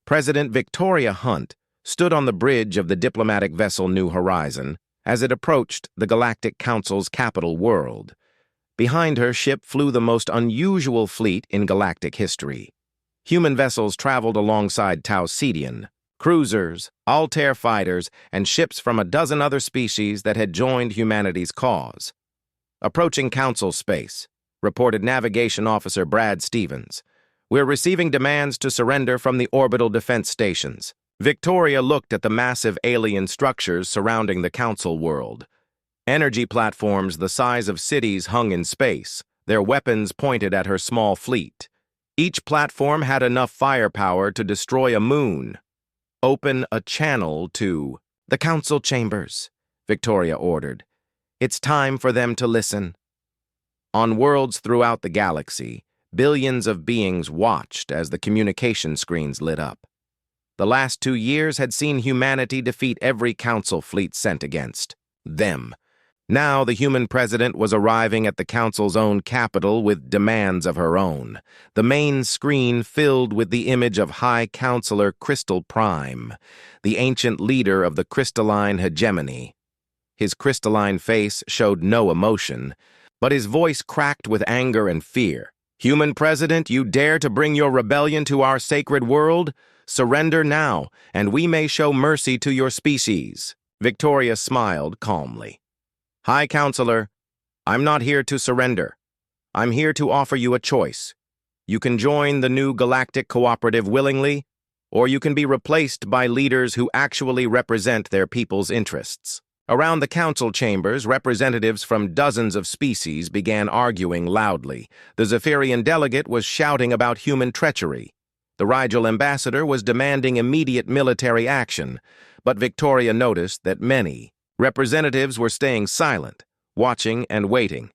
President Victoria Hunt stood on the bridge of the diplomatic vessel New Horizon as it approached the Galactic Council's capital world. Behind her ship flew the most unusual fleet in galactic history. Human vessels traveled alongside Taucedian, cruisers, Altair fighters, and ships from a dozen other species that had joined humanity's cause. Approaching Council space, reported Navigation Officer Brad Stevens. We're receiving demands to surrender from the orbital defense stations. Victoria looked at the massive alien structures surrounding the Council world. Energy platforms the size of cities hung in space, their weapons pointed at her small fleet. Each platform had enough firepower to destroy a moon. Open a channel to the Council chambers, Victoria ordered. It's time for them to listen. On worlds throughout the galaxy, billions of beings watched as the communication screens lit up. The last 2 years had seen humanity defeat every Council fleet sent against them. Now the human president was arriving at the Council's own capital with demands of her own. The main screen filled with the image of High Counselor Crystal Prime, the ancient leader of the crystalline hegemony. His crystalline face showed no emotion, but his voice cracked with anger and fear. Human president, you dare to bring your rebellion to our sacred world? Surrender now, and we may show mercy to your species. Victoria smiled calmly. High Counselor, I'm not here to surrender. I'm here to offer you a choice. You can join the new galactic cooperative willingly, or you can be replaced by leaders who actually represent their people's interests. Around the Council chambers, representatives from dozens of species began arguing loudly. The Zephyrian delegate was shouting about human treachery. The Rigel ambassador was demanding immediate military action, but Victoria noticed that many representatives were staying silent, watching and waiting.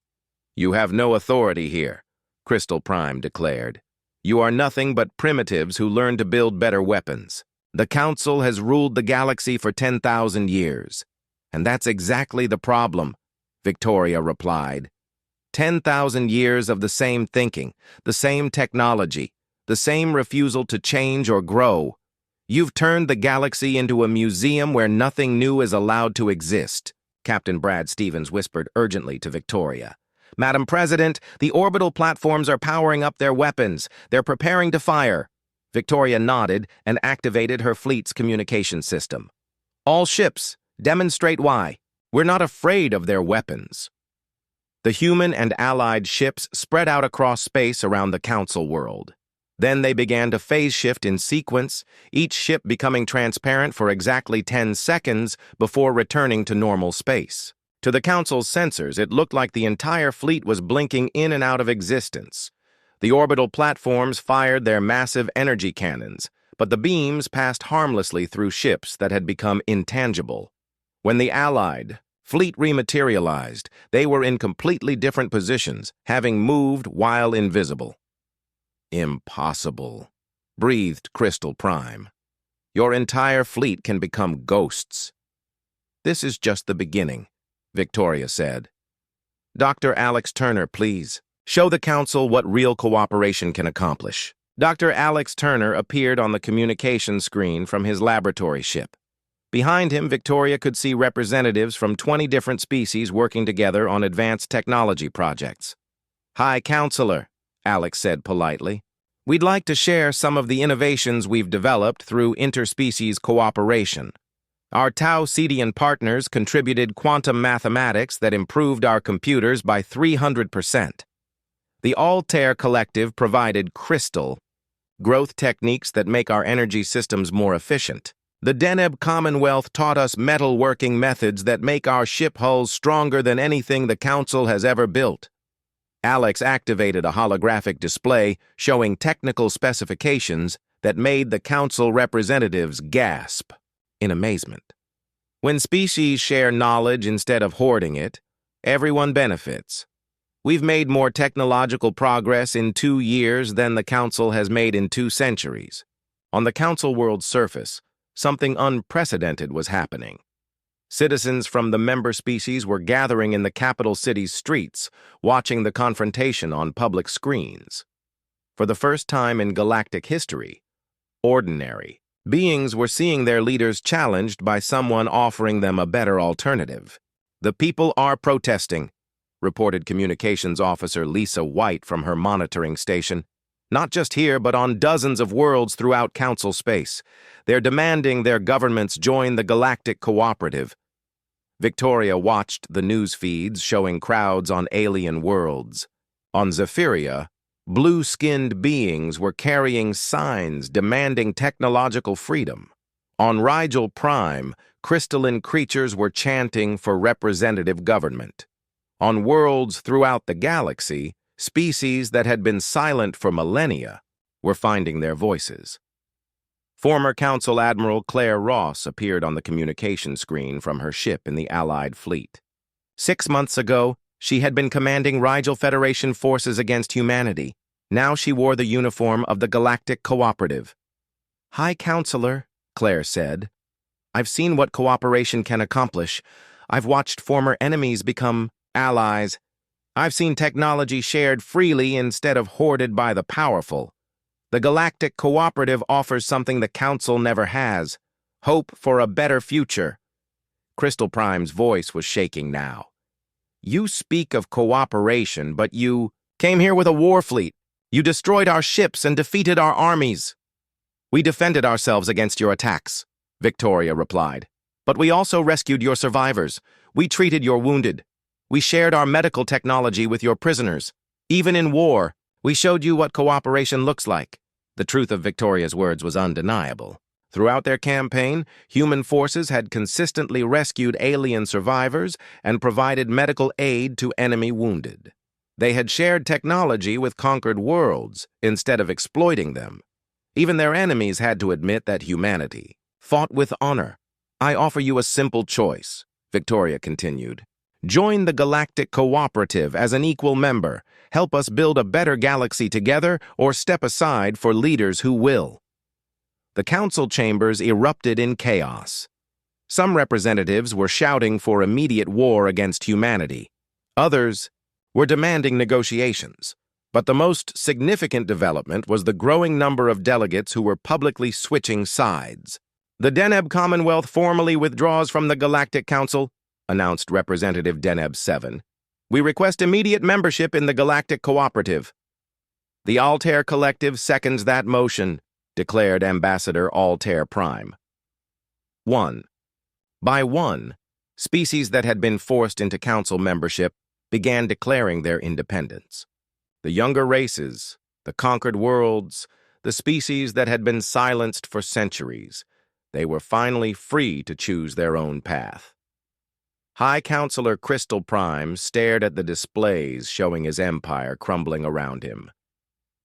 You have no authority here, Crystal Prime declared. You are nothing but primitives who learn to build better weapons. The Council has ruled the galaxy for 10,000 years. And that's exactly the problem, Victoria replied. 10,000 years of the same thinking, the same technology, the same refusal to change or grow. You've turned the galaxy into a museum where nothing new is allowed to exist, Captain Brad Stevens whispered urgently to Victoria. Madam President, the orbital platforms are powering up their weapons. They're preparing to fire. Victoria nodded and activated her fleet's communication system. All ships, demonstrate why. We're not afraid of their weapons. The human and allied ships spread out across space around the Council world. Then they began to phase shift in sequence, each ship becoming transparent for exactly 10 seconds before returning to normal space. To the Council's sensors, it looked like the entire fleet was blinking in and out of existence. The orbital platforms fired their massive energy cannons, but the beams passed harmlessly through ships that had become intangible. When the Allied fleet rematerialized, they were in completely different positions, having moved while invisible. Impossible, breathed Crystal Prime. Your entire fleet can become ghosts. This is just the beginning, Victoria said. Dr. Alex Turner, please. Show the Council what real cooperation can accomplish. Dr. Alex Turner appeared on the communication screen from his laboratory ship. Behind him, Victoria could see representatives from 20 different species working together on advanced technology projects. High Counselor, Alex said politely. We'd like to share some of the innovations we've developed through interspecies cooperation. Our Taucedian partners contributed quantum mathematics that improved our computers by 300%. The Altair Collective provided crystal growth techniques that make our energy systems more efficient. The Deneb Commonwealth taught us metalworking methods that make our ship hulls stronger than anything the Council has ever built. Alex activated a holographic display showing technical specifications that made the Council representatives gasp in amazement. When species share knowledge instead of hoarding it, everyone benefits. We've made more technological progress in 2 years than the Council has made in 2 centuries. On the Council world's surface, something unprecedented was happening. Citizens from the member species were gathering in the capital city's streets, watching the confrontation on public screens. For the first time in galactic history, ordinary, Beings were seeing their leaders challenged by someone offering them a better alternative. "The people are protesting," reported Communications Officer Lisa White from her monitoring station. "Not just here, but on dozens of worlds throughout Council space. They're demanding their governments join the Galactic Cooperative." Victoria watched the news feeds showing crowds on alien worlds. On Zephyria, blue-skinned beings were carrying signs demanding technological freedom. On Rigel Prime, crystalline creatures were chanting for representative government. On worlds throughout the galaxy, species that had been silent for millennia were finding their voices. Former Council Admiral Claire Ross appeared on the communication screen from her ship in the Allied fleet. 6 months ago, she had been commanding Rigel Federation forces against humanity. Now she wore the uniform of the Galactic Cooperative. "High Counselor," Claire said, "I've seen what cooperation can accomplish. I've watched former enemies become allies. I've seen technology shared freely instead of hoarded by the powerful. The Galactic Cooperative offers something the Council never has: hope for a better future." Crystal Prime's voice was shaking now. "You speak of cooperation, but you came here with a war fleet. You destroyed our ships and defeated our armies." "We defended ourselves against your attacks," Victoria replied. "But we also rescued your survivors. We treated your wounded. We shared our medical technology with your prisoners. Even in war, we showed you what cooperation looks like." The truth of Victoria's words was undeniable. Throughout their campaign, human forces had consistently rescued alien survivors and provided medical aid to enemy wounded. They had shared technology with conquered worlds instead of exploiting them. Even their enemies had to admit that humanity fought with honor. "I offer you a simple choice," Victoria continued. "Join the Galactic Cooperative as an equal member. Help us build a better galaxy together, or step aside for leaders who will." The council chambers erupted in chaos. Some representatives were shouting for immediate war against humanity. Others were demanding negotiations. But the most significant development was the growing number of delegates who were publicly switching sides. "The Deneb Commonwealth formally withdraws from the Galactic Council," announced Representative Deneb 7. "We request immediate membership in the Galactic Cooperative." "The Altair Collective seconds that motion," declared Ambassador Altair Prime. 1. By one, species that had been forced into council membership began declaring their independence. The younger races, the conquered worlds, the species that had been silenced for centuries, they were finally free to choose their own path. High Counselor Crystal Prime stared at the displays showing his empire crumbling around him.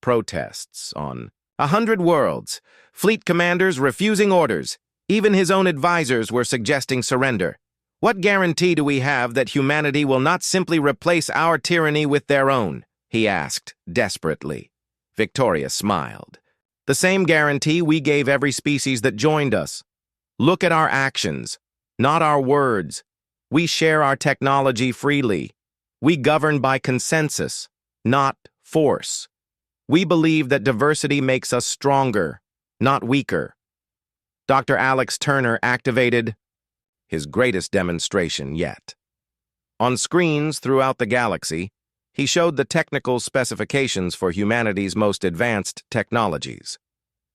Protests on 100 worlds, fleet commanders refusing orders, even his own advisors were suggesting surrender. "What guarantee do we have that humanity will not simply replace our tyranny with their own?" he asked desperately. Victoria smiled. "The same guarantee we gave every species that joined us. Look at our actions, not our words. We share our technology freely. We govern by consensus, not force. We believe that diversity makes us stronger, not weaker." Dr. Alex Turner activated his greatest demonstration yet. On screens throughout the galaxy, he showed the technical specifications for humanity's most advanced technologies.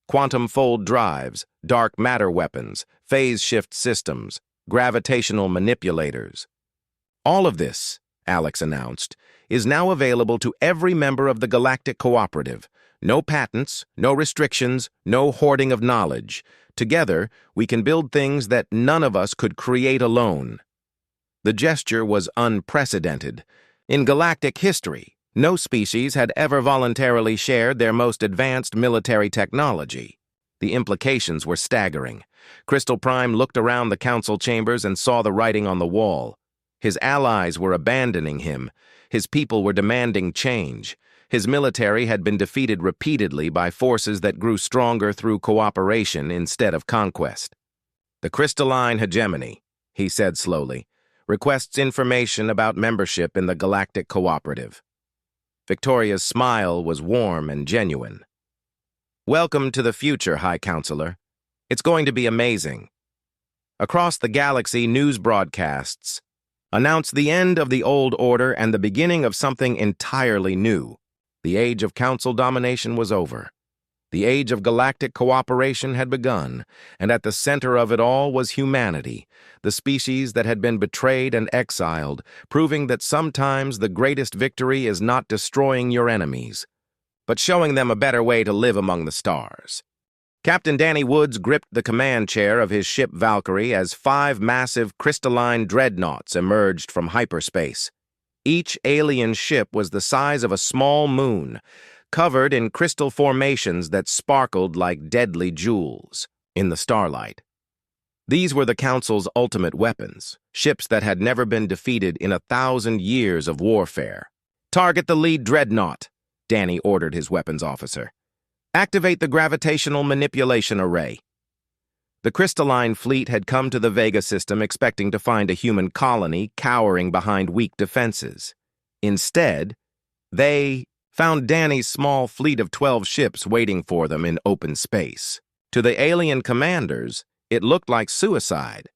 Quantum fold drives, dark matter weapons, phase shift systems, gravitational manipulators. "All of this," Alex announced, "is now available to every member of the Galactic Cooperative. No patents, no restrictions, no hoarding of knowledge. Together, we can build things that none of us could create alone." The gesture was unprecedented. In galactic history, no species had ever voluntarily shared their most advanced military technology. The implications were staggering. Crystal Prime looked around the council chambers and saw the writing on the wall. His allies were abandoning him. His people were demanding change. His military had been defeated repeatedly by forces that grew stronger through cooperation instead of conquest. "The crystalline hegemony," he said slowly, "requests information about membership in the Galactic Cooperative." Victoria's smile was warm and genuine. "Welcome to the future, High Counselor. It's going to be amazing. Across the galaxy, news broadcasts announced the end of the old order and the beginning of something entirely new. The age of council domination was over. The age of galactic cooperation had begun, and at the center of it all was humanity, the species that had been betrayed and exiled, proving that sometimes the greatest victory is not destroying your enemies, but showing them a better way to live among the stars. Captain Danny Woods gripped the command chair of his ship Valkyrie as 5 massive crystalline dreadnoughts emerged from hyperspace. Each alien ship was the size of a small moon, covered in crystal formations that sparkled like deadly jewels in the starlight. These were the Council's ultimate weapons, ships that had never been defeated in 1,000 years of warfare. "Target the lead dreadnought," Danny ordered his weapons officer. "Activate the gravitational manipulation array." The crystalline fleet had come to the Vega system expecting to find a human colony cowering behind weak defenses. Instead, they found Danny's small fleet of 12 ships waiting for them in open space. To the alien commanders, it looked like suicide.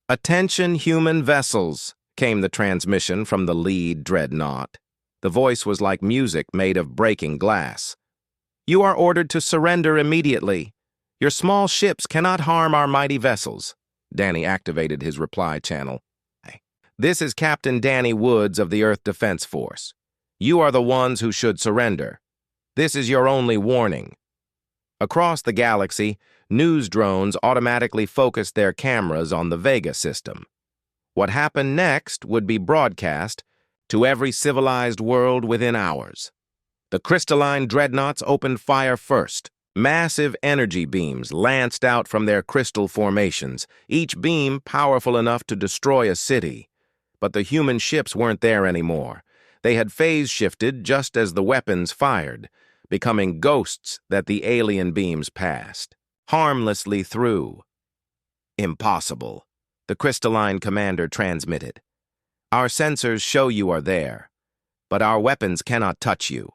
"Attention, human vessels," came the transmission from the lead dreadnought. The voice was like music made of breaking glass. "You are ordered to surrender immediately. Your small ships cannot harm our mighty vessels." Danny activated his reply channel. "This is Captain Danny Woods of the Earth Defense Force. You are the ones who should surrender. This is your only warning." Across the galaxy, news drones automatically focused their cameras on the Vega system. What happened next would be broadcast to every civilized world within hours. The crystalline dreadnoughts opened fire first. Massive energy beams lanced out from their crystal formations, each beam powerful enough to destroy a city. But the human ships weren't there anymore. They had phase shifted just as the weapons fired, becoming ghosts that the alien beams passed, harmlessly through. "Impossible," the crystalline commander transmitted. "Our sensors show you are there, but our weapons cannot touch you."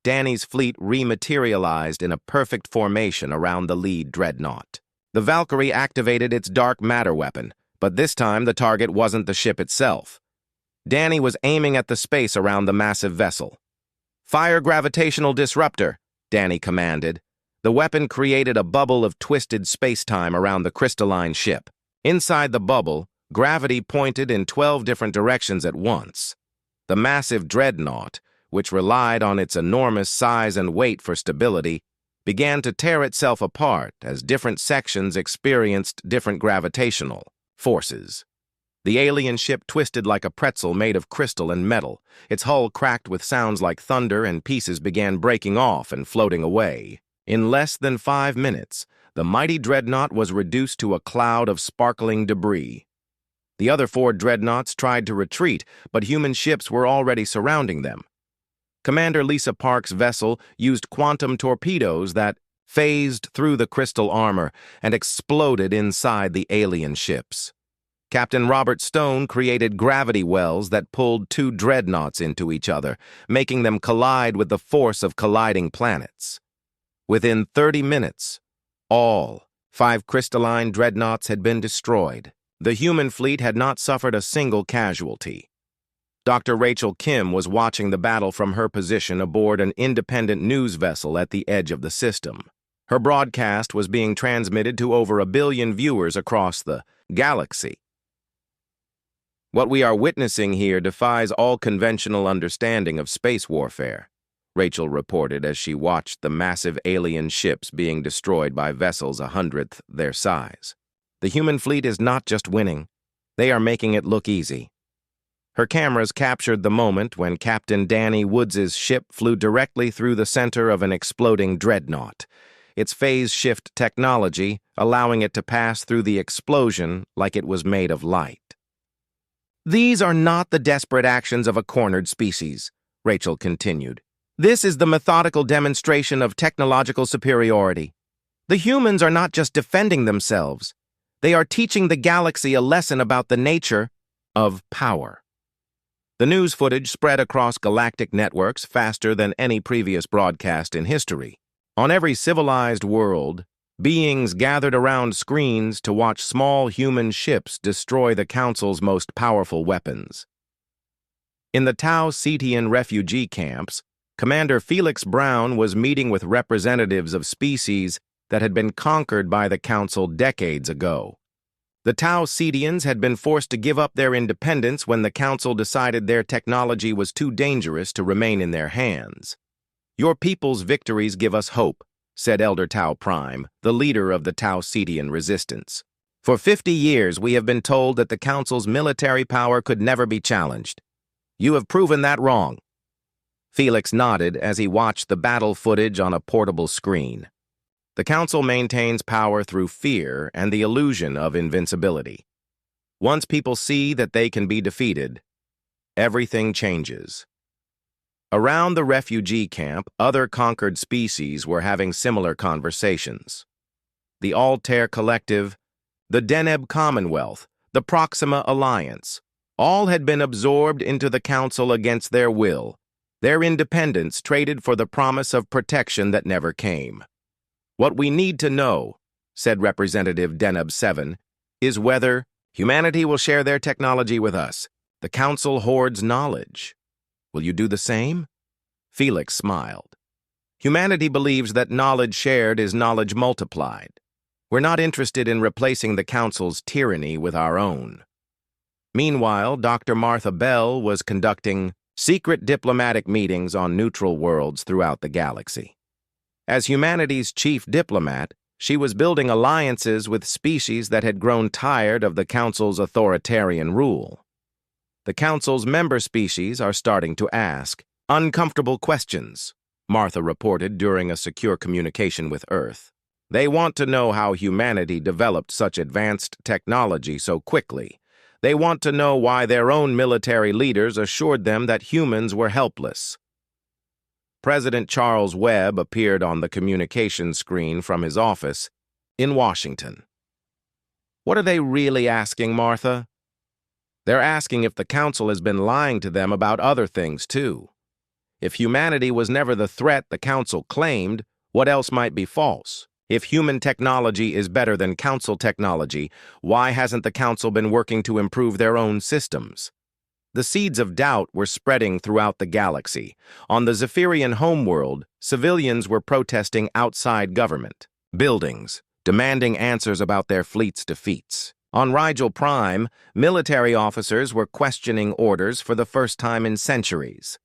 Danny's fleet rematerialized in a perfect formation around the lead dreadnought. The Valkyrie activated its dark matter weapon, but this time the target wasn't the ship itself. Danny was aiming at the space around the massive vessel. "Fire gravitational disruptor," Danny commanded. The weapon created a bubble of twisted space-time around the crystalline ship. Inside the bubble, gravity pointed in 12 different directions at once. The massive dreadnought, which relied on its enormous size and weight for stability, began to tear itself apart as different sections experienced different gravitational forces. The alien ship twisted like a pretzel made of crystal and metal. Its hull cracked with sounds like thunder, and pieces began breaking off and floating away. In less than 5 minutes, the mighty dreadnought was reduced to a cloud of sparkling debris. The other 4 dreadnoughts tried to retreat, but human ships were already surrounding them. Commander Lisa Park's vessel used quantum torpedoes that phased through the crystal armor and exploded inside the alien ships. Captain Robert Stone created gravity wells that pulled 2 dreadnoughts into each other, making them collide with the force of colliding planets. Within 30 minutes, all 5 crystalline dreadnoughts had been destroyed. The human fleet had not suffered a single casualty. Dr. Rachel Kim was watching the battle from her position aboard an independent news vessel at the edge of the system. Her broadcast was being transmitted to over 1 billion viewers across the galaxy. "What we are witnessing here defies all conventional understanding of space warfare," Rachel reported as she watched the massive alien ships being destroyed by vessels 100th their size. "The human fleet is not just winning, they are making it look easy." Her cameras captured the moment when Captain Danny Woods' ship flew directly through the center of an exploding dreadnought, its phase shift technology allowing it to pass through the explosion like it was made of light. "These are not the desperate actions of a cornered species," Rachel continued. "This is the methodical demonstration of technological superiority. The humans are not just defending themselves. They are teaching the galaxy a lesson about the nature of power." The news footage spread across galactic networks faster than any previous broadcast in history. On every civilized world, Beings gathered around screens to watch small human ships destroy the Council's most powerful weapons. In the Tau Cetian refugee camps, Commander Felix Brown was meeting with representatives of species that had been conquered by the Council decades ago. The Tau Cetians had been forced to give up their independence when the Council decided their technology was too dangerous to remain in their hands. "Your people's victories give us hope," said Elder Tau Prime, the leader of the Tau Cetian resistance. "For 50 years we have been told that the Council's military power could never be challenged. You have proven that wrong." Felix nodded as he watched the battle footage on a portable screen. The Council maintains power through fear and the illusion of invincibility. Once people see that they can be defeated, everything changes. Around the refugee camp, other conquered species were having similar conversations. The Altair Collective, the Deneb Commonwealth, the Proxima Alliance, all had been absorbed into the Council against their will, their independence traded for the promise of protection that never came. "What we need to know," said Representative Deneb 7, "is whether humanity will share their technology with us. The Council hoards knowledge. Will you do the same?" Felix smiled. "Humanity believes that knowledge shared is knowledge multiplied. We're not interested in replacing the Council's tyranny with our own." Meanwhile, Dr. Martha Bell was conducting secret diplomatic meetings on neutral worlds throughout the galaxy. As humanity's chief diplomat, she was building alliances with species that had grown tired of the Council's authoritarian rule. The Council's member species are starting to ask uncomfortable questions, Martha reported during a secure communication with Earth. They want to know how humanity developed such advanced technology so quickly. They want to know why their own military leaders assured them that humans were helpless. President Charles Webb appeared on the communication screen from his office in Washington. "What are they really asking, Martha?" "They're asking if the Council has been lying to them about other things, too. If humanity was never the threat the Council claimed, what else might be false? If human technology is better than Council technology, why hasn't the Council been working to improve their own systems?" The seeds of doubt were spreading throughout the galaxy. On the Zephyrian homeworld, civilians were protesting outside government buildings, demanding answers about their fleet's defeats. On Rigel Prime, military officers were questioning orders for the first time in centuries.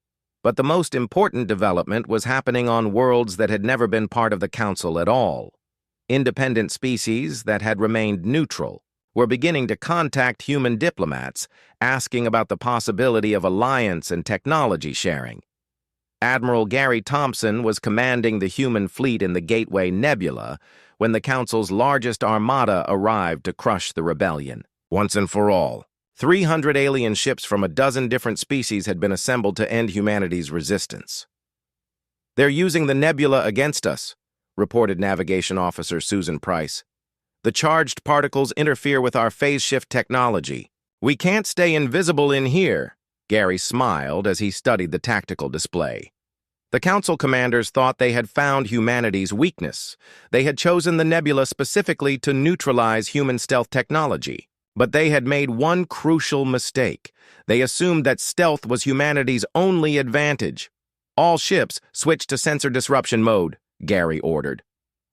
But the most important development was happening on worlds that had never been part of the Council at all. Independent species that had remained neutral were beginning to contact human diplomats, asking about the possibility of alliance and technology sharing. Admiral Gary Thompson was commanding the human fleet in the Gateway Nebula when the Council's largest armada arrived to crush the rebellion. Once and for all, 300 alien ships from a dozen different species had been assembled to end humanity's resistance. "They're using the nebula against us," reported Navigation Officer Susan Price. "The charged particles interfere with our phase shift technology. We can't stay invisible in here." Gary smiled as he studied the tactical display. The Council commanders thought they had found humanity's weakness. They had chosen the nebula specifically to neutralize human stealth technology. But they had made one crucial mistake. They assumed that stealth was humanity's only advantage. "All ships switch to sensor disruption mode," Gary ordered.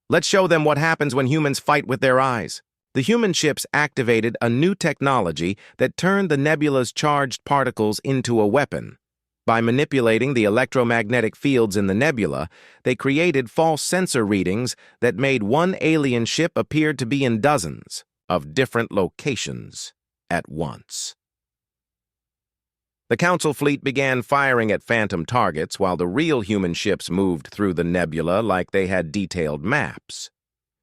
"Let's show them what happens when humans fight with their eyes." The human ships activated a new technology that turned the nebula's charged particles into a weapon. By manipulating the electromagnetic fields in the nebula, they created false sensor readings that made one alien ship appear to be in dozens of different locations at once. The Council fleet began firing at phantom targets while the real human ships moved through the nebula like they had detailed maps.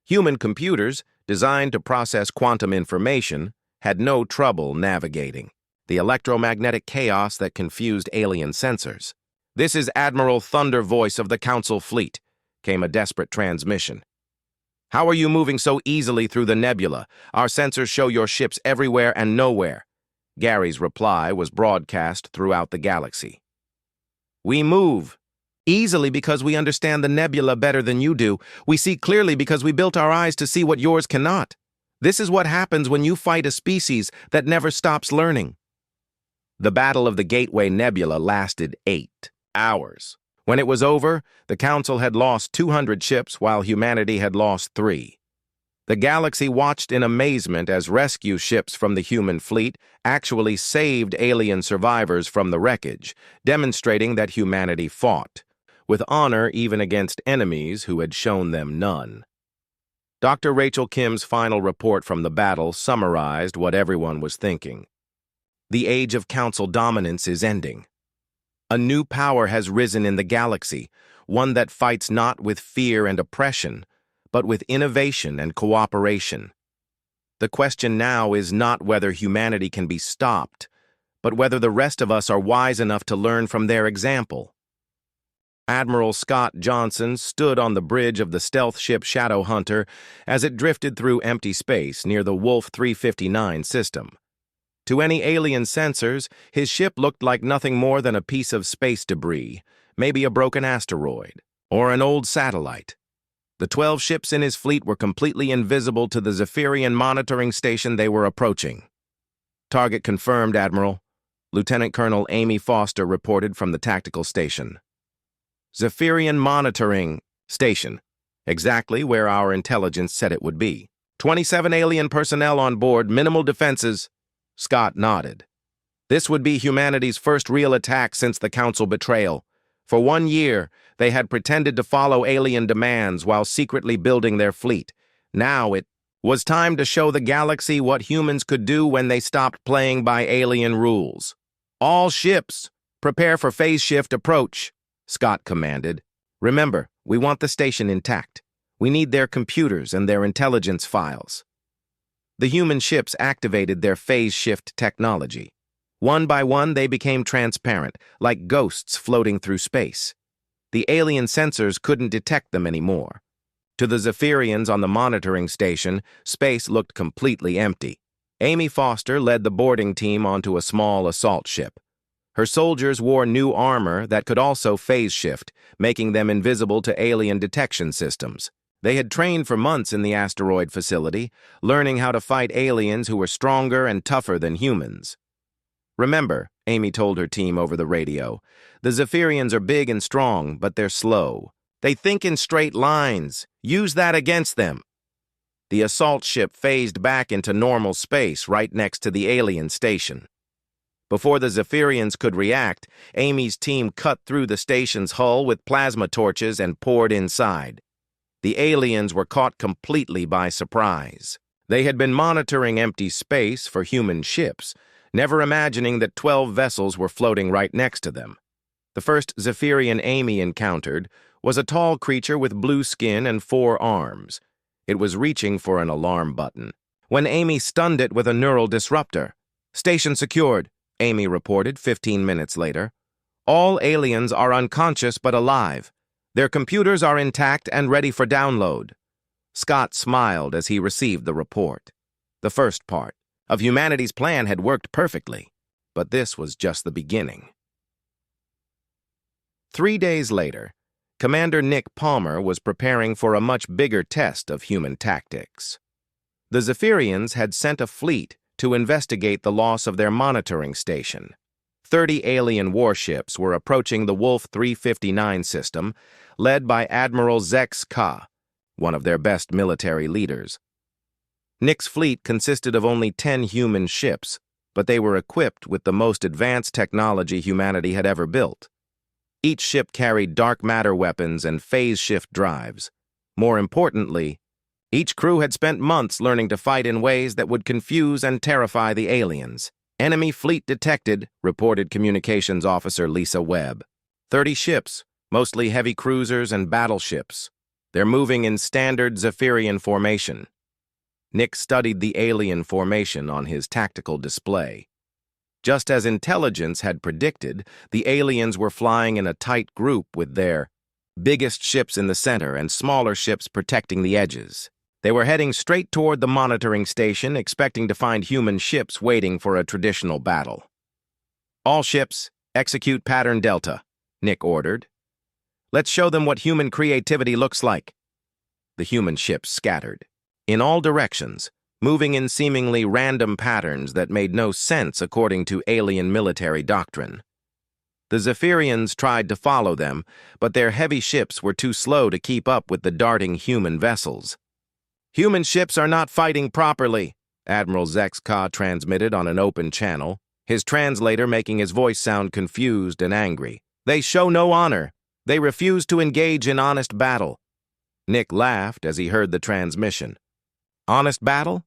Human computers, designed to process quantum information, had no trouble navigating the electromagnetic chaos that confused alien sensors. "This is Admiral Thunder Voice of the Council fleet," came a desperate transmission. "How are you moving so easily through the nebula? Our sensors show your ships everywhere and nowhere." Gary's reply was broadcast throughout the galaxy. "We move Easily because we understand the nebula better than you do. We see clearly because we built our eyes to see what yours cannot. This is what happens when you fight a species that never stops learning. The Battle of the Gateway Nebula lasted 8 hours. When it was over, the Council had lost 200 ships while humanity had lost 3. The galaxy watched in amazement as rescue ships from the human fleet actually saved alien survivors from the wreckage, demonstrating that humanity fought, with honor even against enemies who had shown them none. Dr. Rachel Kim's final report from the battle summarized what everyone was thinking. The age of Council dominance is ending. A new power has risen in the galaxy, one that fights not with fear and oppression, but with innovation and cooperation. The question now is not whether humanity can be stopped, but whether the rest of us are wise enough to learn from their example. Admiral Scott Johnson stood on the bridge of the stealth ship Shadow Hunter as it drifted through empty space near the Wolf 359 system. To any alien sensors, his ship looked like nothing more than a piece of space debris, maybe a broken asteroid, or an old satellite. The 12 ships in his fleet were completely invisible to the Zephyrian monitoring station they were approaching. Target confirmed, Admiral. Lieutenant Colonel Amy Foster reported from the tactical station. Zephyrian monitoring station, exactly where our intelligence said it would be. 27 alien personnel on board, minimal defenses. Scott nodded. This would be humanity's first real attack since the Council betrayal. For 1 year, they had pretended to follow alien demands while secretly building their fleet. Now it was time to show the galaxy what humans could do when they stopped playing by alien rules. All ships, prepare for phase shift approach, Scott commanded. Remember, we want the station intact. We need their computers and their intelligence files. The human ships activated their phase shift technology. One by one, they became transparent, like ghosts floating through space. The alien sensors couldn't detect them anymore. To the Zephyrians on the monitoring station, space looked completely empty. Amy Foster led the boarding team onto a small assault ship. Her soldiers wore new armor that could also phase shift, making them invisible to alien detection systems. They had trained for months in the asteroid facility, learning how to fight aliens who were stronger and tougher than humans. Remember, Amy told her team over the radio, the Zephyrians are big and strong, but they're slow. They think in straight lines. Use that against them. The assault ship phased back into normal space right next to the alien station. Before the Zephyrians could react, Amy's team cut through the station's hull with plasma torches and poured inside. The aliens were caught completely by surprise. They had been monitoring empty space for human ships, never imagining that 12 vessels were floating right next to them. The first Zephyrian Amy encountered was a tall creature with blue skin and 4 arms. It was reaching for an alarm button, when Amy stunned it with a neural disruptor. Station secured, Amy reported 15 minutes later. All aliens are unconscious but alive. Their computers are intact and ready for download. Scott smiled as he received the report. The first part of humanity's plan had worked perfectly, but this was just the beginning. 3 days later, Commander Nick Palmer was preparing for a much bigger test of human tactics. The Zephyrians had sent a fleet to investigate the loss of their monitoring station. 30 alien warships were approaching the Wolf 359 system, led by Admiral Zex Ka, one of their best military leaders. Nick's fleet consisted of only 10 human ships, but they were equipped with the most advanced technology humanity had ever built. Each ship carried dark matter weapons and phase shift drives. More importantly, each crew had spent months learning to fight in ways that would confuse and terrify the aliens. Enemy fleet detected, reported Communications Officer Lisa Webb. 30 ships, mostly heavy cruisers and battleships. They're moving in standard Zephyrian formation. Nick studied the alien formation on his tactical display. Just as intelligence had predicted, the aliens were flying in a tight group with their biggest ships in the center and smaller ships protecting the edges. They were heading straight toward the monitoring station, expecting to find human ships waiting for a traditional battle. All ships, execute pattern Delta, Nick ordered. Let's show them what human creativity looks like. The human ships scattered in all directions, moving in seemingly random patterns that made no sense according to alien military doctrine. The Zephyrians tried to follow them, but their heavy ships were too slow to keep up with the darting human vessels. "Human ships are not fighting properly," Admiral Zexka transmitted on an open channel, his translator making his voice sound confused and angry. "They show no honor. They refuse to engage in honest battle." Nick laughed as he heard the transmission. "Honest battle?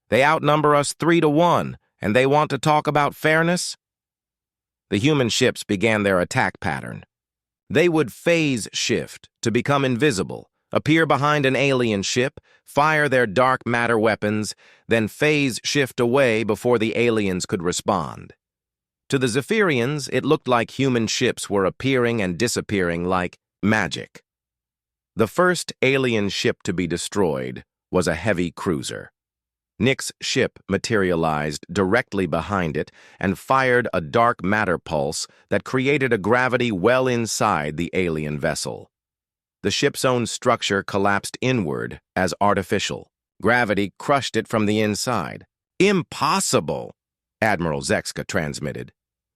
They outnumber us 3-1, and they want to talk about fairness?" The human ships began their attack pattern. They would phase shift to become invisible, appear behind an alien ship, fire their dark matter weapons, then phase shift away before the aliens could respond. To the Zephyrians, it looked like human ships were appearing and disappearing like magic. The first alien ship to be destroyed was a heavy cruiser. Nick's ship materialized directly behind it and fired a dark matter pulse that created a gravity well inside the alien vessel. The ship's own structure collapsed inward as artificial. Gravity crushed it from the inside. "Impossible," Admiral Zexka transmitted.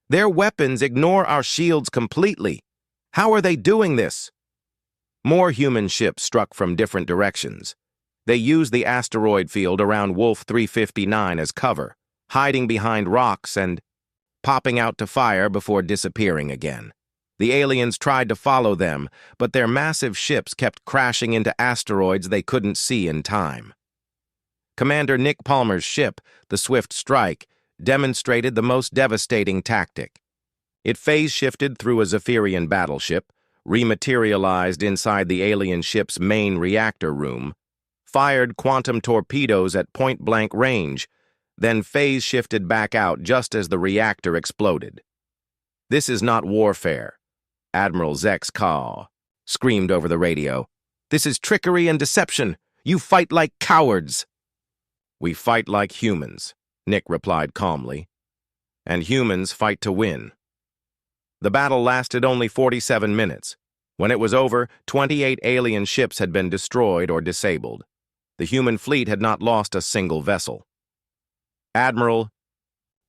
"Their weapons ignore our shields completely. How are they doing this?" More human ships struck from different directions. They used the asteroid field around Wolf 359 as cover, hiding behind rocks and popping out to fire before disappearing again. The aliens tried to follow them, but their massive ships kept crashing into asteroids they couldn't see in time. Commander Nick Palmer's ship, the Swift Strike, demonstrated the most devastating tactic. It phase-shifted through a Zephyrian battleship, rematerialized inside the alien ship's main reactor room, fired quantum torpedoes at point-blank range, then phase-shifted back out just as the reactor exploded. "This is not warfare," Admiral Zexka screamed over the radio. "This is trickery and deception. You fight like cowards." "We fight like humans," Nick replied calmly. "And humans fight to win." The battle lasted only 47 minutes. When it was over, 28 alien ships had been destroyed or disabled. The human fleet had not lost a single vessel. Admiral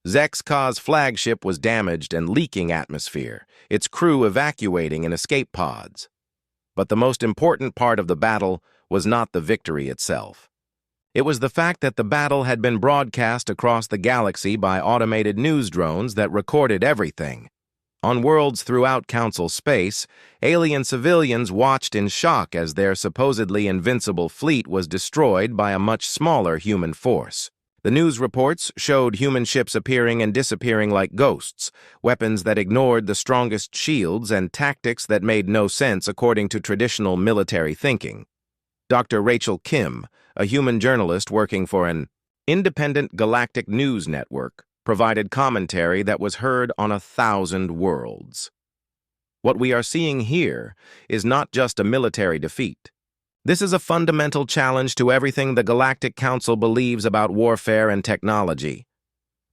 Zexka's flagship was damaged and leaking atmosphere, its crew evacuating in escape pods. But the most important part of the battle was not the victory itself. It was the fact that the battle had been broadcast across the galaxy by automated news drones that recorded everything. On worlds throughout Council space, alien civilians watched in shock as their supposedly invincible fleet was destroyed by a much smaller human force. The news reports showed human ships appearing and disappearing like ghosts, weapons that ignored the strongest shields and tactics that made no sense according to traditional military thinking. Dr. Rachel Kim, a human journalist working for an independent galactic news network, provided commentary that was heard on 1,000 worlds. What we are seeing here is not just a military defeat. This is a fundamental challenge to everything the Galactic Council believes about warfare and technology.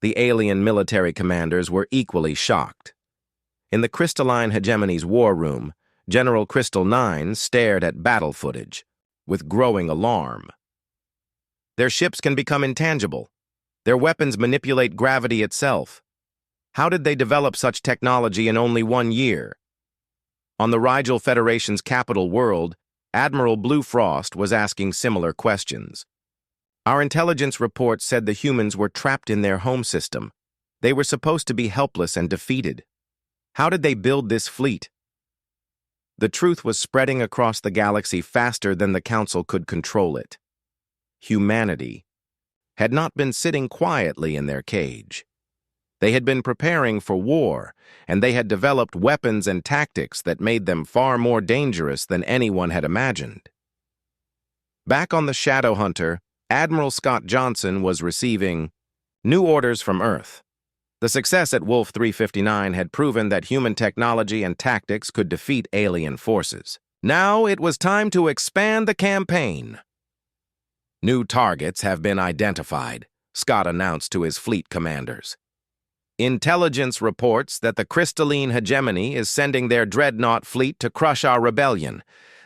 The alien military commanders were equally shocked. In the Crystalline Hegemony's war room, General Crystal 9 stared at battle footage with growing alarm. Their ships can become intangible. Their weapons manipulate gravity itself. How did they develop such technology in only 1 year? On the Rigel Federation's capital world, Admiral Blue Frost was asking similar questions. Our intelligence report said the humans were trapped in their home system. They were supposed to be helpless and defeated. How did they build this fleet? The truth was spreading across the galaxy faster than the Council could control it. Humanity had not been sitting quietly in their cage. They had been preparing for war, and they had developed weapons and tactics that made them far more dangerous than anyone had imagined. Back on the Shadowhunter, Admiral Scott Johnson was receiving new orders from Earth. The success at Wolf 359 had proven that human technology and tactics could defeat alien forces. Now it was time to expand the campaign. "New targets have been identified," Scott announced to his fleet commanders. Intelligence reports that the crystalline hegemony is sending their dreadnought fleet to crush our rebellion.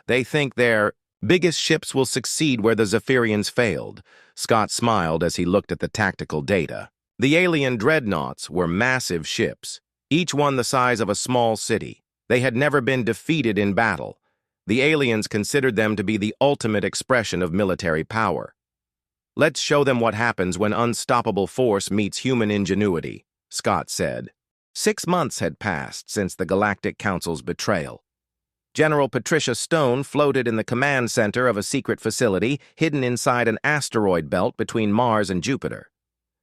They think their biggest ships will succeed where the Zephyrians failed. Scott smiled as he looked at the tactical data. The alien dreadnoughts were massive ships, each one the size of a small city. They had never been defeated in battle. The aliens considered them to be the ultimate expression of military power. "Let's show them what happens when unstoppable force meets human ingenuity," Scott said. 6 months had passed since the Galactic Council's betrayal. General Patricia Stone floated in the command center of a secret facility hidden inside an asteroid belt between Mars and Jupiter.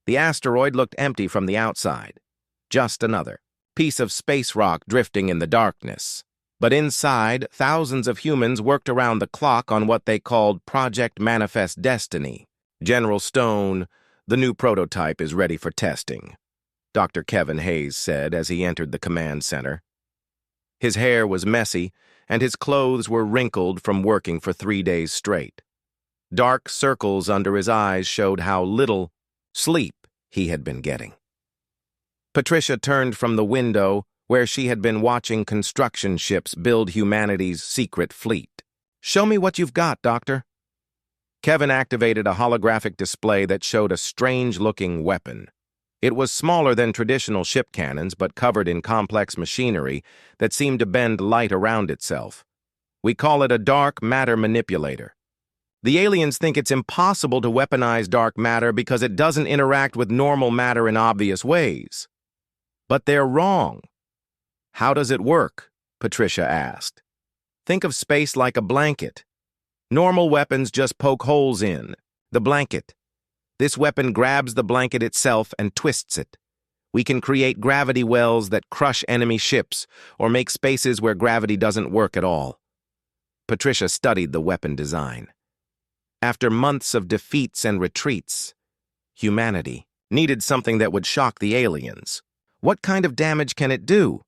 The asteroid looked empty from the outside. Just another piece of space rock drifting in the darkness. But inside, thousands of humans worked around the clock on what they called Project Manifest Destiny. "General Stone, the new prototype is ready for testing," Dr. Kevin Hayes said as he entered the command center. His hair was messy, and his clothes were wrinkled from working for 3 days straight. Dark circles under his eyes showed how little sleep he had been getting. Patricia turned from the window where she had been watching construction ships build humanity's secret fleet. "Show me what you've got, Doctor." Kevin activated a holographic display that showed a strange-looking weapon. It was smaller than traditional ship cannons, but covered in complex machinery that seemed to bend light around itself. "We call it a dark matter manipulator. The aliens think it's impossible to weaponize dark matter because it doesn't interact with normal matter in obvious ways. But they're wrong." "How does it work?" Patricia asked. "Think of space like a blanket. Normal weapons just poke holes in the blanket. This weapon grabs the blanket itself and twists it. We can create gravity wells that crush enemy ships or make spaces where gravity doesn't work at all." Patricia studied the weapon design. After months of defeats and retreats, humanity needed something that would shock the aliens. What kind of damage can it do?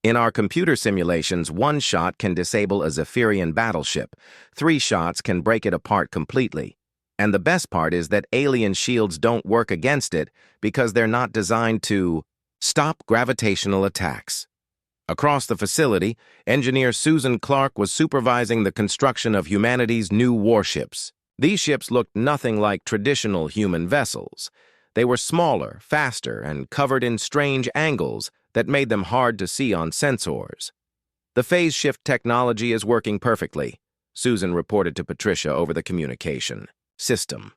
"In our computer simulations, 1 shot can disable a Zephyrian battleship. 3 shots can break it apart completely. And the best part is that alien shields don't work against it because they're not designed to stop gravitational attacks." Across the facility, engineer Susan Clark was supervising the construction of humanity's new warships. These ships looked nothing like traditional human vessels. They were smaller, faster, and covered in strange angles that made them hard to see on sensors. "The phase shift technology is working perfectly," Susan reported to Patricia over the communication system.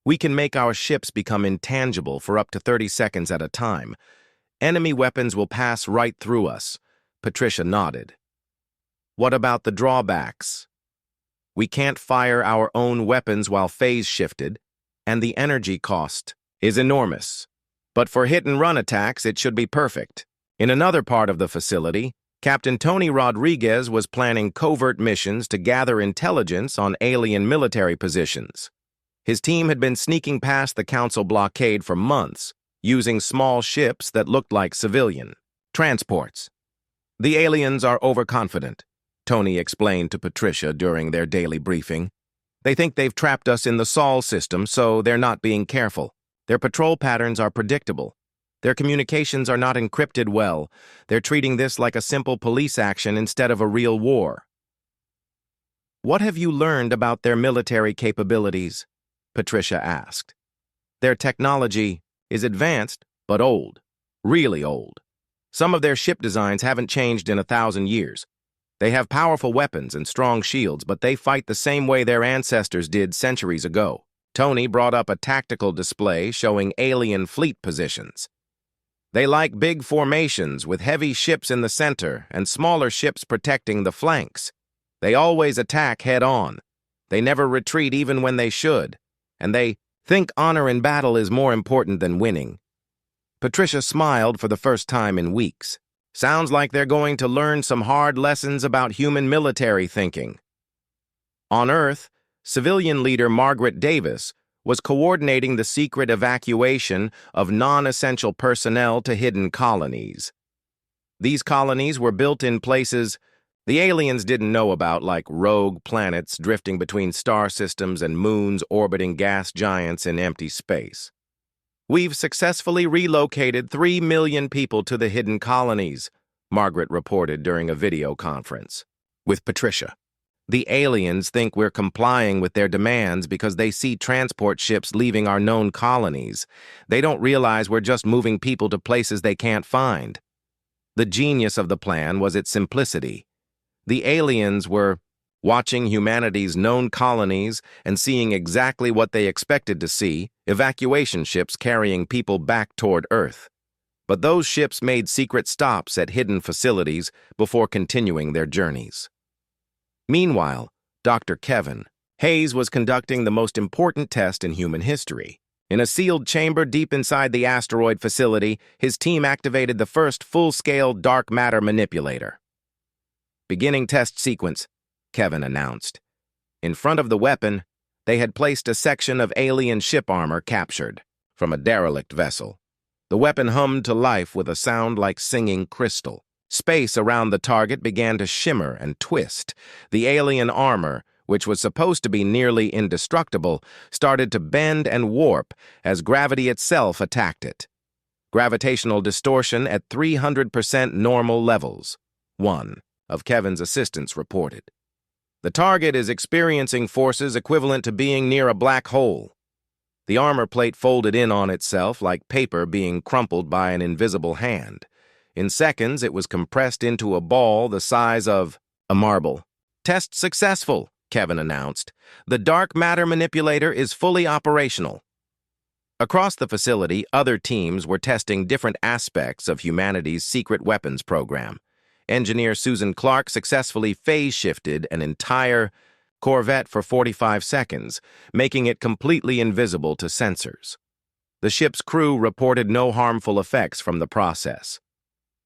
"We can make our ships become intangible for up to 30 seconds at a time. Enemy weapons will pass right through us." Patricia nodded. "What about the drawbacks?" "We can't fire our own weapons while phase shifted, and the energy cost is enormous. But for hit-and-run attacks, it should be perfect." In another part of the facility, Captain Tony Rodriguez was planning covert missions to gather intelligence on alien military positions. His team had been sneaking past the Council blockade for months, using small ships that looked like civilian transports. "The aliens are overconfident," Tony explained to Patricia during their daily briefing. "They think they've trapped us in the Sol system, so they're not being careful. Their patrol patterns are predictable. Their communications are not encrypted well. They're treating this like a simple police action instead of a real war." "What have you learned about their military capabilities?" Patricia asked. "Their technology is advanced, but old. Really old. Some of their ship designs haven't changed in 1,000 years. They have powerful weapons and strong shields, but they fight the same way their ancestors did centuries ago." Tony brought up a tactical display showing alien fleet positions. "They like big formations with heavy ships in the center and smaller ships protecting the flanks. They always attack head-on. They never retreat even when they should. And they think honor in battle is more important than winning." Patricia smiled for the first time in weeks. "Sounds like they're going to learn some hard lessons about human military thinking." On Earth, civilian leader Margaret Davis was coordinating the secret evacuation of non-essential personnel to hidden colonies. These colonies were built in places the aliens didn't know about, like rogue planets drifting between star systems and moons orbiting gas giants in empty space. "We've successfully relocated 3 million people to the hidden colonies," Margaret reported during a video conference with Patricia. "The aliens think we're complying with their demands because they see transport ships leaving our known colonies. They don't realize we're just moving people to places they can't find." The genius of the plan was its simplicity. The aliens were watching humanity's known colonies and seeing exactly what they expected to see: evacuation ships carrying people back toward Earth. But those ships made secret stops at hidden facilities before continuing their journeys. Meanwhile, Dr. Kevin Hayes was conducting the most important test in human history. In a sealed chamber deep inside the asteroid facility, his team activated the first full-scale dark matter manipulator. "Beginning test sequence," Kevin announced. In front of the weapon, they had placed a section of alien ship armor captured from a derelict vessel. The weapon hummed to life with a sound like singing crystal. Space around the target began to shimmer and twist. The alien armor, which was supposed to be nearly indestructible, started to bend and warp as gravity itself attacked it. Gravitational distortion at 300% normal levels, one of Kevin's assistants reported. "The target is experiencing forces equivalent to being near a black hole." The armor plate folded in on itself like paper being crumpled by an invisible hand. In seconds, it was compressed into a ball the size of a marble. "Test successful," Kevin announced. "The dark matter manipulator is fully operational." Across the facility, other teams were testing different aspects of humanity's secret weapons program. Engineer Susan Clark successfully phase-shifted an entire Corvette for 45 seconds, making it completely invisible to sensors. The ship's crew reported no harmful effects from the process.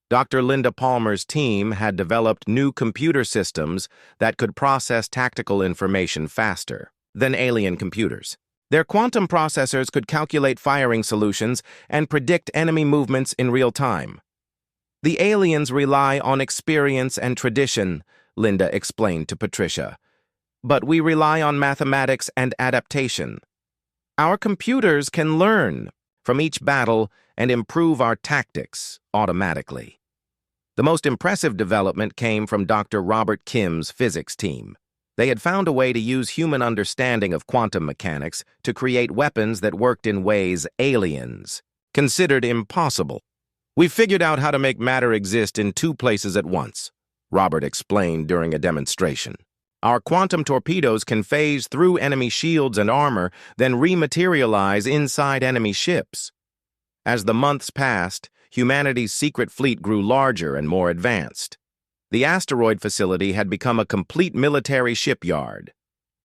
Dr. Linda Palmer's team had developed new computer systems that could process tactical information faster than alien computers. Their quantum processors could calculate firing solutions and predict enemy movements in real time. "The aliens rely on experience and tradition," Linda explained to Patricia. "But we rely on mathematics and adaptation. Our computers can learn from each battle and improve our tactics automatically." The most impressive development came from Dr. Robert Kim's physics team. They had found a way to use human understanding of quantum mechanics to create weapons that worked in ways aliens considered impossible. "We've figured out how to make matter exist in two places at once," Robert explained during a demonstration. "Our quantum torpedoes can phase through enemy shields and armor, then rematerialize inside enemy ships." As the months passed, humanity's secret fleet grew larger and more advanced. The asteroid facility had become a complete military shipyard.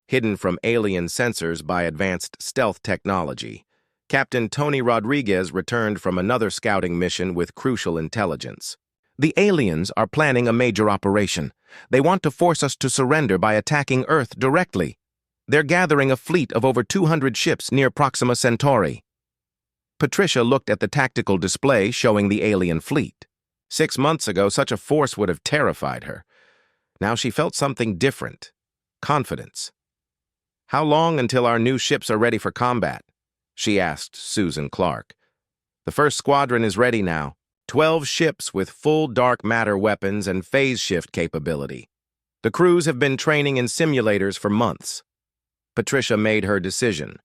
Hidden from alien sensors by advanced stealth technology, Captain Tony Rodriguez returned from another scouting mission with crucial intelligence. "The aliens are planning a major operation. They want to force us to surrender by attacking Earth directly. They're gathering a fleet of over 200 ships near Proxima Centauri." Patricia looked at the tactical display showing the alien fleet. 6 months ago, such a force would have terrified her. Now she felt something different: confidence. "How long until our new ships are ready for combat?" she asked Susan Clark. "The first squadron is ready now. 12 ships with full dark matter weapons and phase shift capability. The crews have been training in simulators for months." Patricia made her decision.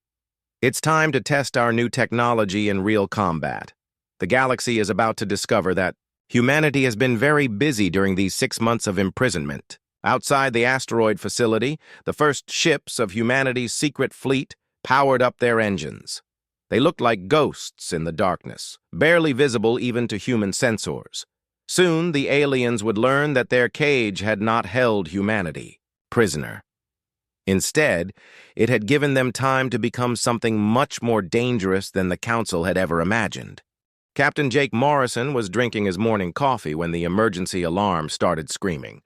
"It's time to test our new technology in real combat. The galaxy is about to discover that humanity has been very busy during these 6 months of imprisonment. Outside the asteroid facility, the first ships of humanity's secret fleet powered up their engines. They looked like ghosts in the darkness, barely visible even to human sensors. Soon, the aliens would learn that their cage had not held humanity prisoner. Instead, it had given them time to become something much more dangerous than the Council had ever imagined. Captain Jake Morrison was drinking his morning coffee when the emergency alarm started screaming.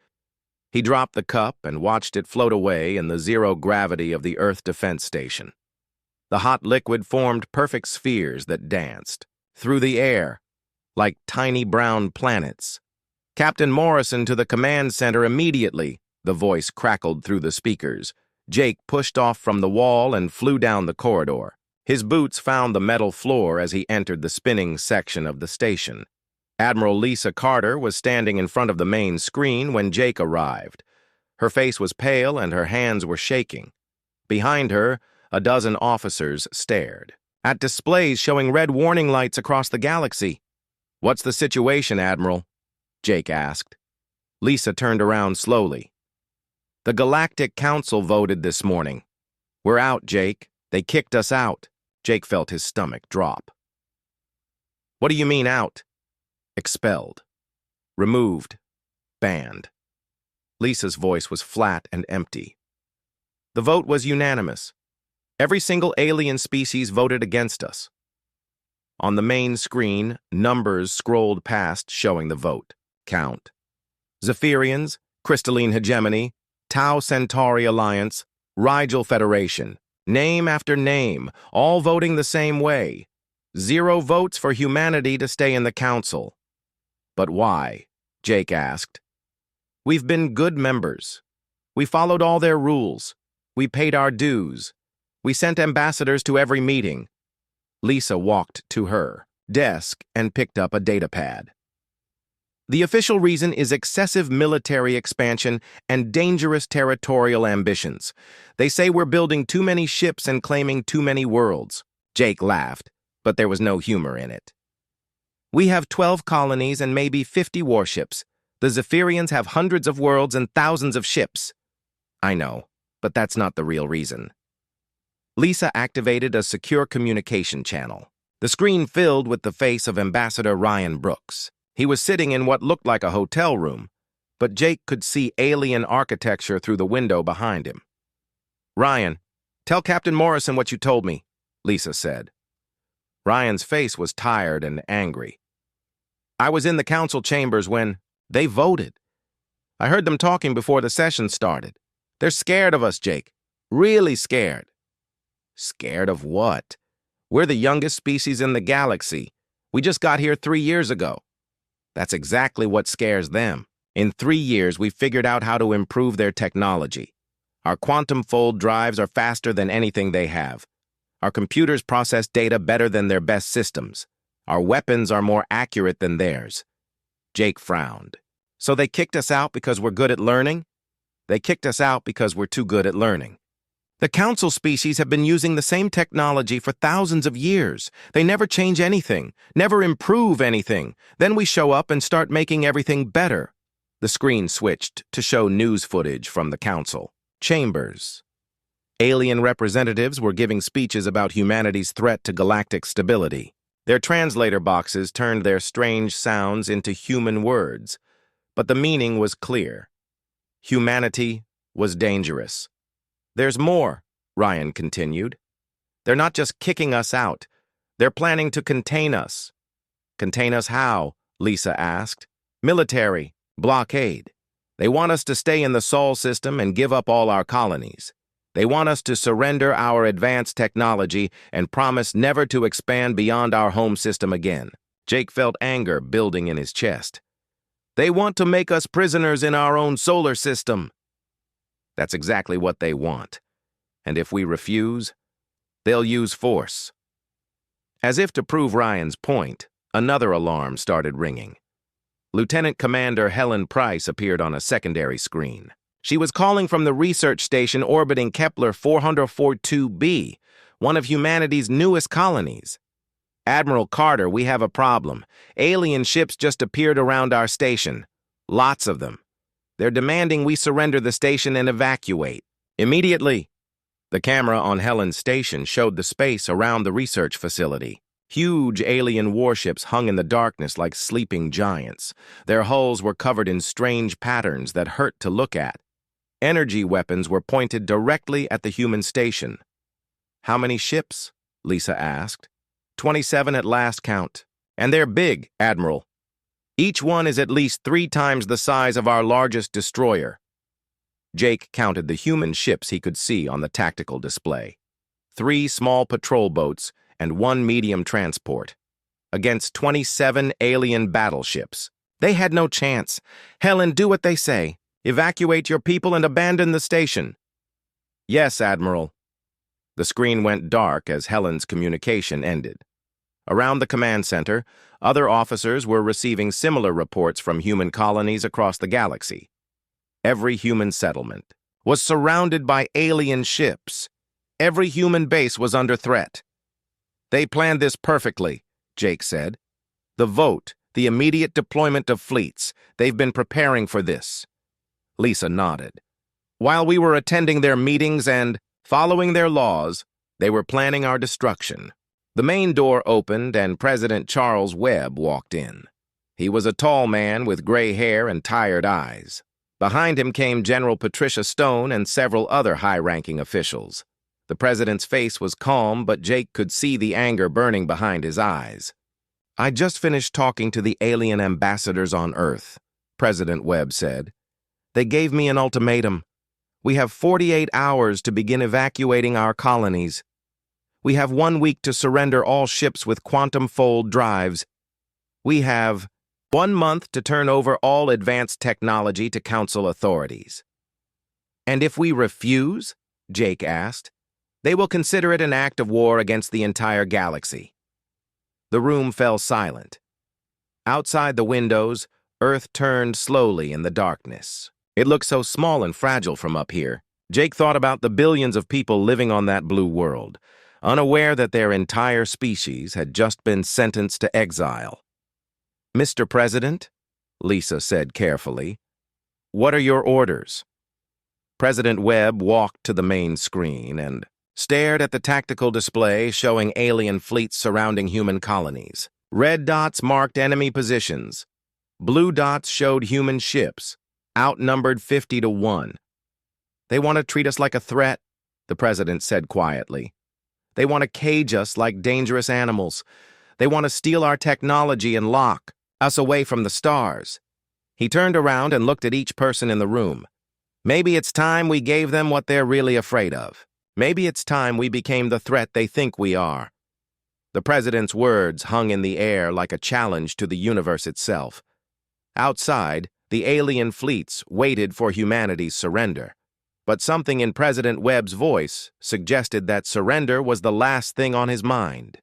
He dropped the cup and watched it float away in the zero gravity of the Earth Defense Station. The hot liquid formed perfect spheres that danced through the air like tiny brown planets. "Captain Morrison to the command center immediately," the voice crackled through the speakers. Jake pushed off from the wall and flew down the corridor, His boots found the metal floor as he entered the spinning section of the station. Admiral Lisa Carter was standing in front of the main screen when Jake arrived. Her face was pale and her hands were shaking. Behind her, a dozen officers stared at displays showing red warning lights across the galaxy. "What's the situation, Admiral?" Jake asked. Lisa turned around slowly. "The Galactic Council voted this morning. We're out, Jake. They kicked us out." Jake felt his stomach drop. "What do you mean out?" "Expelled. Removed. Banned." Lisa's voice was flat and empty. "The vote was unanimous. Every single alien species voted against us." On the main screen, numbers scrolled past showing the vote count. Zephyrians, Crystalline Hegemony, Tau Centauri Alliance, Rigel Federation, name after name, all voting the same way. 0 votes for humanity to stay in the council. "But why?" Jake asked. "We've been good members. We followed all their rules. We paid our dues. We sent ambassadors to every meeting." Lisa walked to her desk and picked up a datapad. "The official reason is excessive military expansion and dangerous territorial ambitions. They say we're building too many ships and claiming too many worlds." Jake laughed, but there was no humor in it. "We have 12 colonies and maybe 50 warships. The Zephyrians have hundreds of worlds and thousands of ships." "I know, but that's not the real reason." Lisa activated a secure communication channel. The screen filled with the face of Ambassador Ryan Brooks. He was sitting in what looked like a hotel room, but Jake could see alien architecture through the window behind him. "Ryan, tell Captain Morrison what you told me," Lisa said. Ryan's face was tired and angry. "I was in the council chambers when they voted. I heard them talking before the session started. They're scared of us, Jake. Really scared." "Scared of what? We're the youngest species in the galaxy. We just got here 3 years ago." "That's exactly what scares them. In 3 years, we figured out how to improve their technology. Our quantum fold drives are faster than anything they have. Our computers process data better than their best systems. Our weapons are more accurate than theirs." Jake frowned. "So they kicked us out because we're good at learning?" "They kicked us out because we're too good at learning. The council species have been using the same technology for thousands of years. They never change anything, never improve anything. Then we show up and start making everything better." The screen switched to show news footage from the council chambers. Alien representatives were giving speeches about humanity's threat to galactic stability. Their translator boxes turned their strange sounds into human words, but the meaning was clear. Humanity was dangerous. "There's more," Ryan continued. "They're not just kicking us out. They're planning to contain us." "Contain us how?" Lisa asked. "Military. Blockade. They want us to stay in the Sol system and give up all our colonies. They want us to surrender our advanced technology and promise never to expand beyond our home system again." Jake felt anger building in his chest. "They want to make us prisoners in our own solar system." "That's exactly what they want. And if we refuse, they'll use force." As if to prove Ryan's point, another alarm started ringing. Lieutenant Commander Helen Price appeared on a secondary screen. She was calling from the research station orbiting Kepler 442b, one of humanity's newest colonies. "Admiral Carter, we have a problem. Alien ships just appeared around our station. Lots of them. They're demanding we surrender the station and evacuate. Immediately." The camera on Helen's station showed the space around the research facility. Huge alien warships hung in the darkness like sleeping giants. Their hulls were covered in strange patterns that hurt to look at. Energy weapons were pointed directly at the human station. "How many ships?" Lisa asked. 27 at last count. "And they're big, Admiral. Each one is at least 3 times the size of our largest destroyer." Jake counted the human ships he could see on the tactical display. 3 small patrol boats and 1 medium transport. Against 27 alien battleships. They had no chance. "Helen, do what they say. Evacuate your people and abandon the station." "Yes, Admiral." The screen went dark as Helen's communication ended. Around the command center, other officers were receiving similar reports from human colonies across the galaxy. Every human settlement was surrounded by alien ships. Every human base was under threat. "They planned this perfectly," Jake said. "The vote, the immediate deployment of fleets, they've been preparing for this." Lisa nodded. "While we were attending their meetings and following their laws, they were planning our destruction." The main door opened and President Charles Webb walked in. He was a tall man with gray hair and tired eyes. Behind him came General Patricia Stone and several other high-ranking officials. The president's face was calm, but Jake could see the anger burning behind his eyes. "I just finished talking to the alien ambassadors on Earth," President Webb said. "They gave me an ultimatum. We have 48 hours to begin evacuating our colonies. We have 1 week to surrender all ships with quantum fold drives. We have 1 month to turn over all advanced technology to council authorities." "And if we refuse?" Jake asked. "They will consider it an act of war against the entire galaxy." The room fell silent. Outside the windows, Earth turned slowly in the darkness. It looked so small and fragile from up here. Jake thought about the billions of people living on that blue world, unaware that their entire species had just been sentenced to exile. "Mr. President," Lisa said carefully, "what are your orders?" President Webb walked to the main screen and stared at the tactical display showing alien fleets surrounding human colonies. Red dots marked enemy positions. Blue dots showed human ships, outnumbered 50 to 1. "They want to treat us like a threat," the president said quietly. "They want to cage us like dangerous animals. They want to steal our technology and lock us away from the stars." He turned around and looked at each person in the room. "Maybe it's time we gave them what they're really afraid of. Maybe it's time we became the threat they think we are." The president's words hung in the air like a challenge to the universe itself. Outside, the alien fleets waited for humanity's surrender. But something in President Webb's voice suggested that surrender was the last thing on his mind.